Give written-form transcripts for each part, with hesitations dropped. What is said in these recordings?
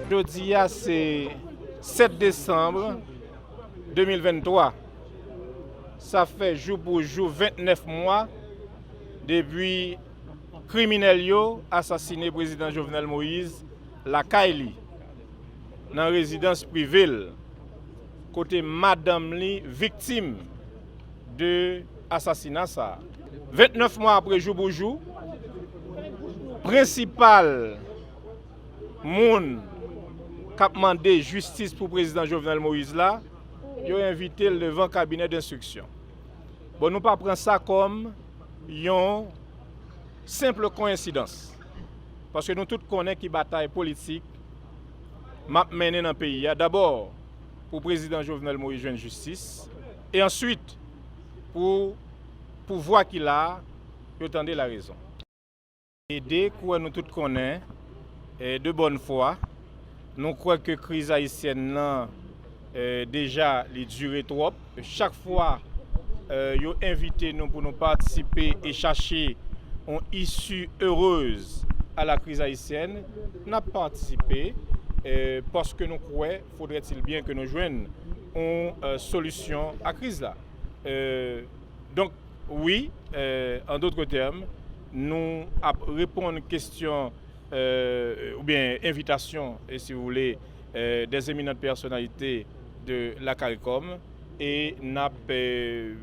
Jeudi, c'est 7 décembre 2023. Ça fait jour pour jour 29 mois depuis criminel yo assassiné président Jovenel Moïse la Kaili dans résidence privée côté madame li victime de assassinat ça. 29 mois après jour pour jour, principal moun qui demandé justice pour le président Jovenel Moïse là, il a invité devant le cabinet d'instruction. Bon, nous ne prenons pas ça comme une simple coïncidence. Parce que nous tous connaissons qui bataille politique m'a mené dans le pays. D'abord, pour le président Jovenel Moïse joindre justice. Et ensuite, pour pouvoir qu'il a, il attendait la raison. Et dès que nous tous connaissons, de bonne foi, nous croyons que la crise haïtienne là, déjà duré trop. Chaque fois, ils ont invité nous pour nous participer et chercher une issue heureuse à la crise haïtienne. Nous avons participé parce que nous croyons, faudrait-il bien que nous joignions une solution à la crise là. Donc oui, en d'autres termes, nous répondons à une question ou bien invitation, et si vous voulez, des éminentes personnalités de la CARICOM et nous avons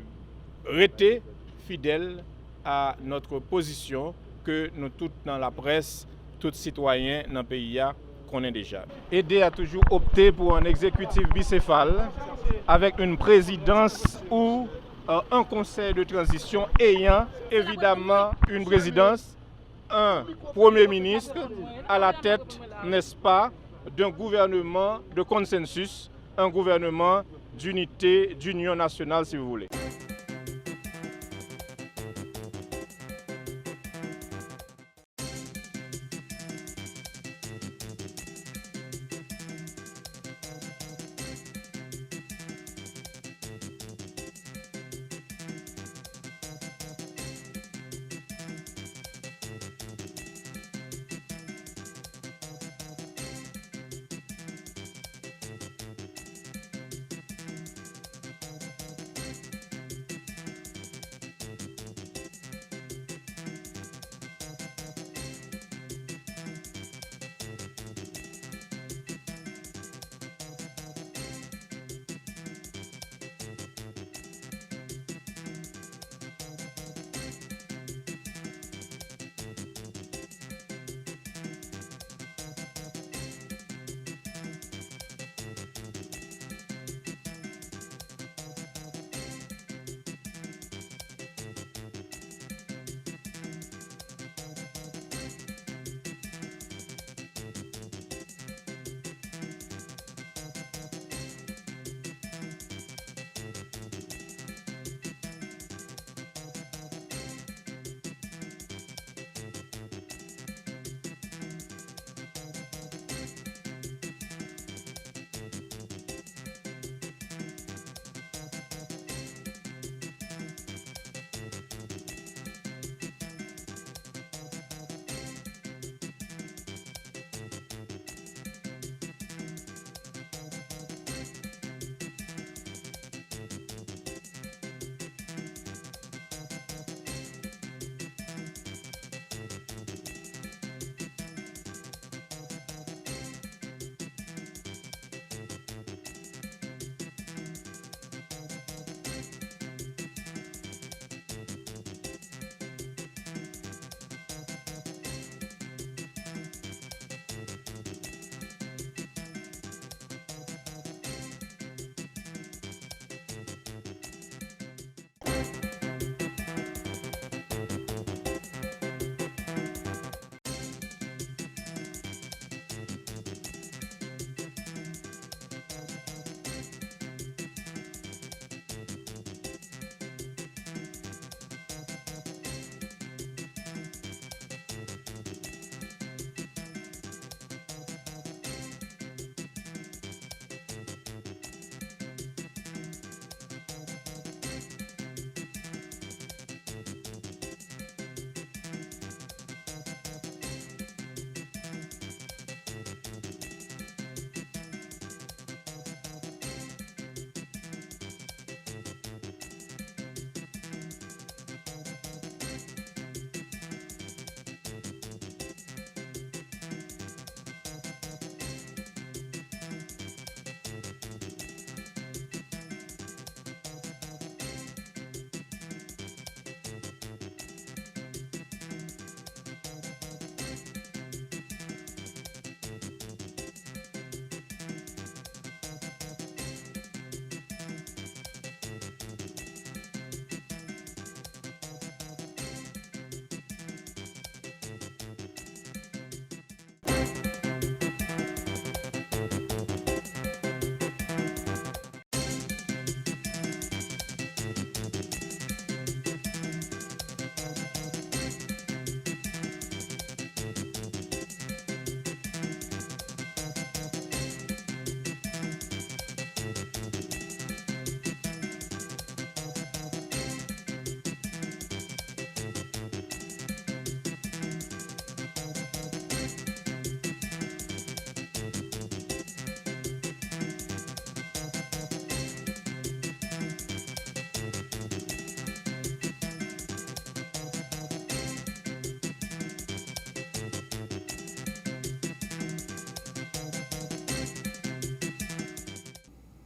resté fidèles à notre position que nous tous dans la presse, tous citoyens dans le pays connaissent déjà. ED a toujours opté pour un exécutif bicéphale avec une présidence ou un conseil de transition ayant évidemment une présidence, un Premier ministre à la tête, n'est-ce pas, d'un gouvernement de consensus, un gouvernement d'unité, d'union nationale si vous voulez.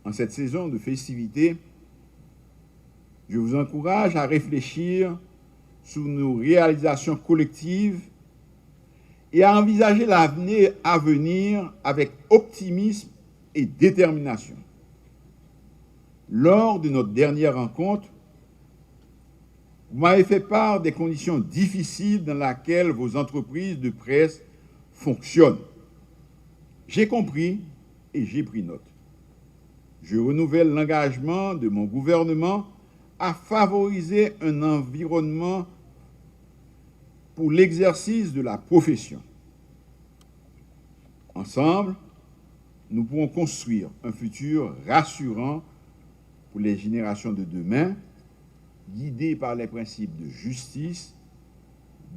En cette saison de festivités, je vous encourage à réfléchir sur nos réalisations collectives et à envisager l'avenir à venir avec optimisme et détermination. Lors de notre dernière rencontre, vous m'avez fait part des conditions difficiles dans lesquelles vos entreprises de presse fonctionnent. J'ai compris et j'ai pris note. Je renouvelle l'engagement de mon gouvernement à favoriser un environnement pour l'exercice de la profession. Ensemble, nous pourrons construire un futur rassurant pour les générations de demain, guidé par les principes de justice,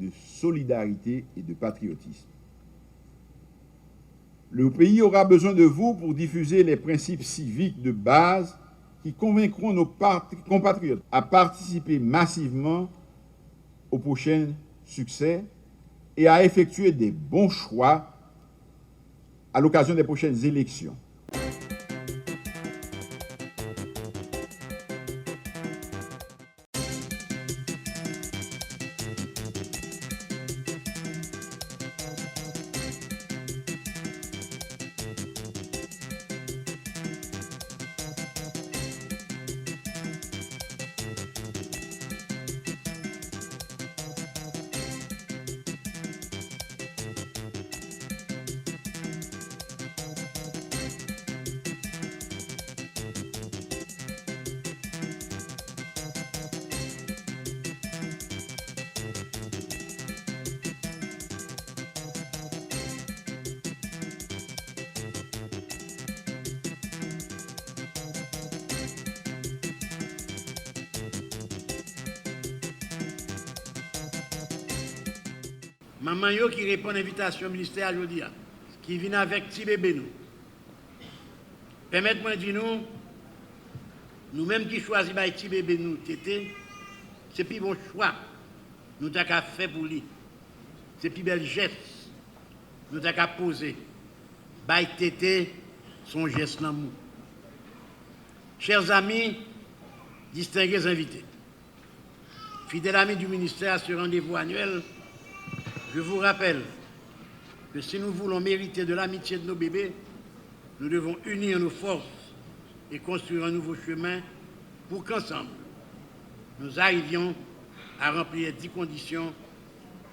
de solidarité et de patriotisme. Le pays aura besoin de vous pour diffuser les principes civiques de base qui convaincront nos compatriotes à participer massivement aux prochains succès et à effectuer des bons choix à l'occasion des prochaines élections. Maman yo qui répond à l'invitation au ministère aujourd'hui, qui vient avec petit bébé nous. Permettez-moi de dire nous-mêmes qui choisissons petit bébé nous, tété, c'est plus bon choix nous avons fait pour lui. C'est plus bel geste nous avons posé. Bail tété, son geste d'amour. Chers amis, distingués invités, fidèles amis du ministère à ce rendez-vous annuel, je vous rappelle que si nous voulons mériter de l'amitié de nos bébés, nous devons unir nos forces et construire un nouveau chemin pour qu'ensemble, nous arrivions à remplir 10 conditions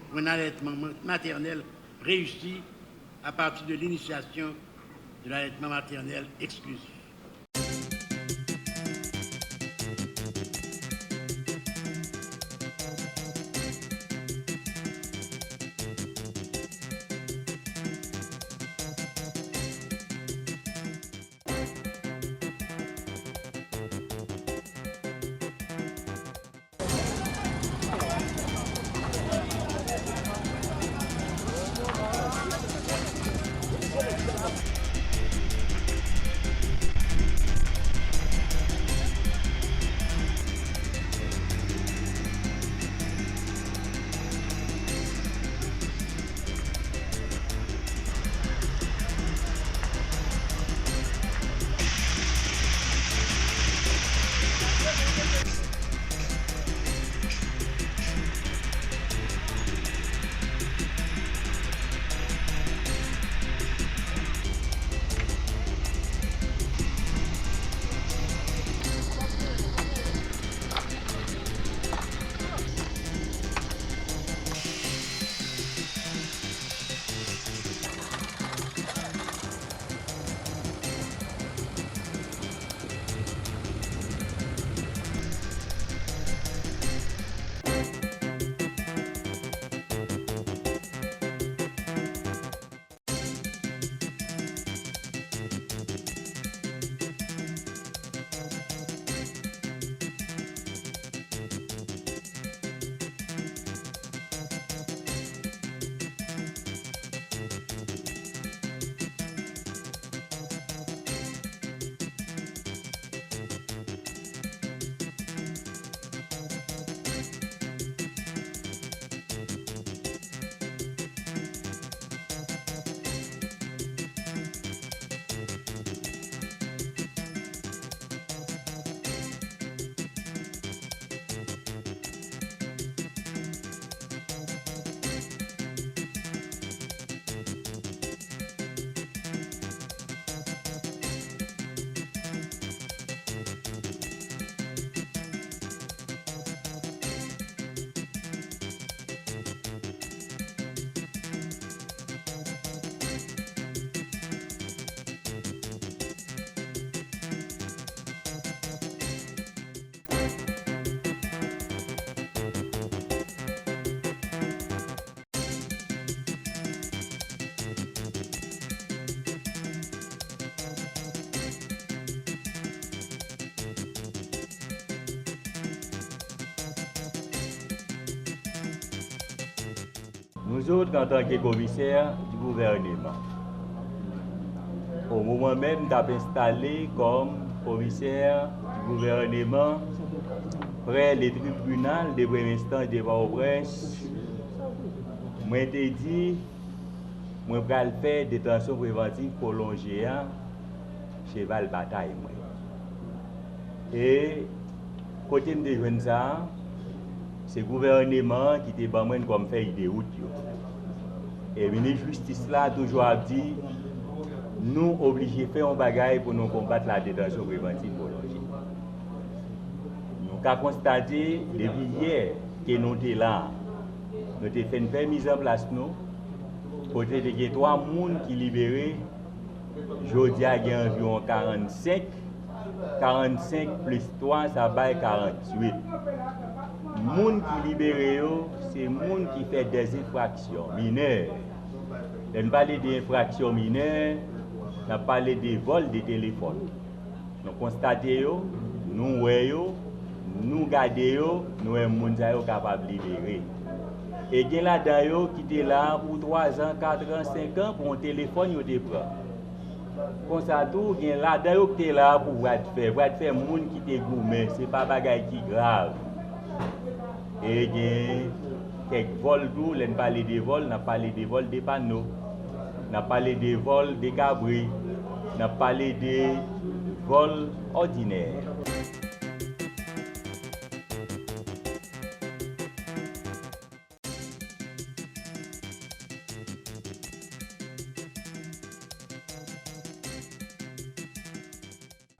pour un allaitement maternel réussi à partir de l'initiation de l'allaitement maternel exclusif. Nous autres, en tant que commissaires du gouvernement, au moment même d'être installé comme commissaire du gouvernement près les tribunaux de première instance de Port-au-Prince, moi t'ai dit, moi vais faire détention préventive prolongée cheval bataille. Et côté de jeunes ça, c'est le gouvernement qui était comme fait des routes. Et le ministre de la Justice là toujours a dit nous obligés de faire un bagage pour nous combattre la détention préventive prolongée. Nous avons constaté depuis hier que nous sommes là, nous avons fait une mise en place nous, côté de 3 personnes qui sont libérées, aujourd'hui il y a environ 45 plus 3, ça va 48. Les gens qui libérés, c'est les gens qui font des infractions mineures. On ne parle pas d'infractions mineures, on parle de vols de téléphone. Nous constatons, nous voyons, nous regardons, nous sommes capables de libérer. Et il y a là-dedans qui étaient là pour 3 ans, 4 ans, 5 ans pour un téléphone, ils te prennent. Comme ça, tout, il y a là-dedans qui étaient là pour faire des gens qui étaient gourmets, ce n'est pas des choses qui sont graves. Et il y a quelques vols, on a parlé des vols, on a parlé des vols des panneaux, on a parlé des vols des cabris, on a parlé des vols ordinaires.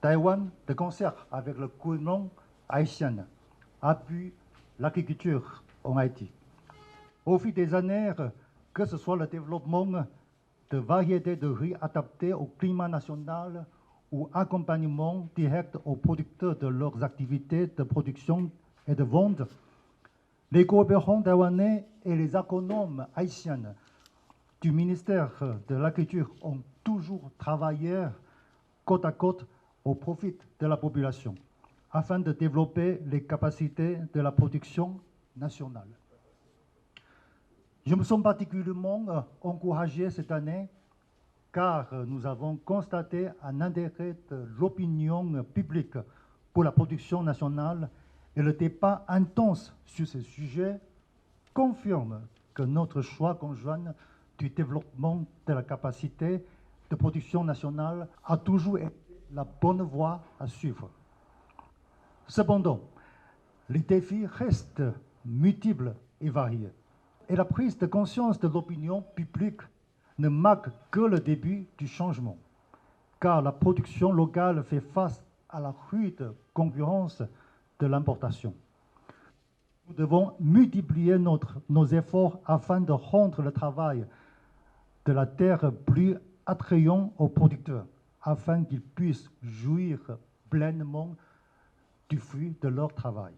Taïwan, de concert avec le gouvernement haïtien, appuie l'agriculture en Haïti. Au fil des années, que ce soit le développement de variétés de riz adaptées au climat national ou accompagnement direct aux producteurs de leurs activités de production et de vente, les coopérants taïwanais et les agronomes haïtiens du ministère de l'Agriculture ont toujours travaillé côte à côte au profit de la population, afin de développer les capacités de la production nationale. Je me sens particulièrement encouragé cette année car nous avons constaté un intérêt de l'opinion publique pour la production nationale et le débat intense sur ce sujet confirme que notre choix conjoint du développement de la capacité de production nationale a toujours été la bonne voie à suivre. Cependant, les défis restent multiples et variés. Et la prise de conscience de l'opinion publique ne marque que le début du changement, car la production locale fait face à la rude concurrence de l'importation. Nous devons multiplier nos efforts afin de rendre le travail de la terre plus attrayant aux producteurs, afin qu'ils puissent jouir pleinement du fruit de leur travail.